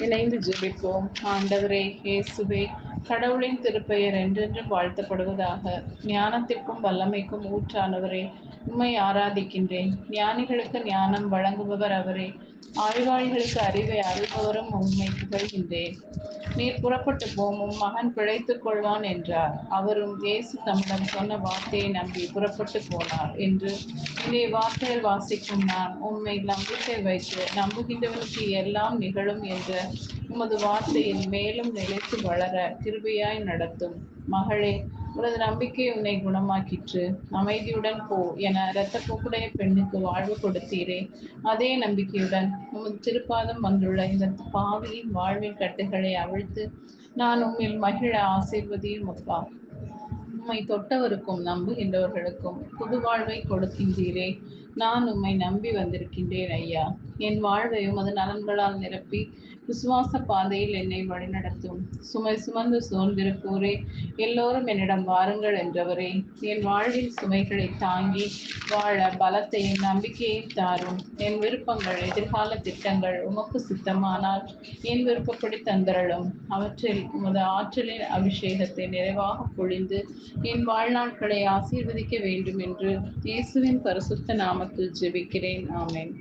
இணைந்து ஜெபிப்போம். ஆண்டவரே இயேசுவே, கடவுளின் திருப்பெயர் என்றென்றும் வாழ்த்தப்படுவதாக. ஞானத்திற்கும் வல்லமைக்கும் ஊற்றானவரே, உம்மை ஆராதிக்கின்றேன். ஞானிகளுக்கு ஞானம் வழங்குபவர் அவரே, ஆழ்வாளிகளுக்கு அறிவை அருள்பவரும் உம்மை புகழ்கின்றேன். நீர் புறப்பட்டு போம், உம் மகன் பிழைத்துக் கொள்வான் என்றார். அவரும் இயேசு தம்மிடம் சொன்ன வார்த்தையை நம்பி புறப்பட்டு போனார் என்று இன்றைய வார்த்தையில் வாசிக்கும் நான் உம்மை நம்பிக்கை வைத்து நம்புகின்றவனுக்கு எல்லாம் நிகழும் என்ற உமது வார்த்தையில் மேலும் நிலைத்து வளர கிருபையாய் நடத்தும். மகளே, உனது நம்பிக்கை உன்னை குணமாக்கிற்று, அமைதியுடன் போ என இரத்தப்போக்குடைய பெண்ணுக்கு வாழ்வு கொடுத்தீரே, அதே நம்பிக்கையுடன் உமது திருப்பாதம் வந்துள்ள இந்த பாவியின் வாழ்வின் கட்டுகளை அவிழ்த்து நான் உம்மில் மகிழ ஆசீர்வதியும் அப்பா. உம்மை தொட்டவருக்கும் நம்புகின்றவர்களுக்கும் புது வாழ்வை கொடுக்கின்றீரே. நான் உம்மை நம்பி வந்திருக்கின்றேன் ஐயா. என் வாழ்வை உமது நலன்களால் நிரப்பி விசுவாச பாதையில் என்னை வழிநடத்தும். சுமை சுமந்து சோர்ந்திருப்போரே, எல்லோரும் என்னிடம் வாருங்கள் என்றவரே, என் வாழ்வின் சுமைகளை தாங்கி வாழ பலத்தையும் நம்பிக்கையையும் தாரும். என் விருப்பங்கள், எதிர்கால திட்டங்கள் உமக்கு சித்தமானால் என் விருப்பப்படி தந்தரலும். அவற்றில் உமது ஆற்றலின் அபிஷேகத்தை நிறைவாக பொழிந்து என் வாழ்நாட்களை ஆசீர்வதிக்க வேண்டும் என்று இயேசுவின் பரிசுத்த நாமத்தில் ஜெபிக்கிறேன். ஆமென்.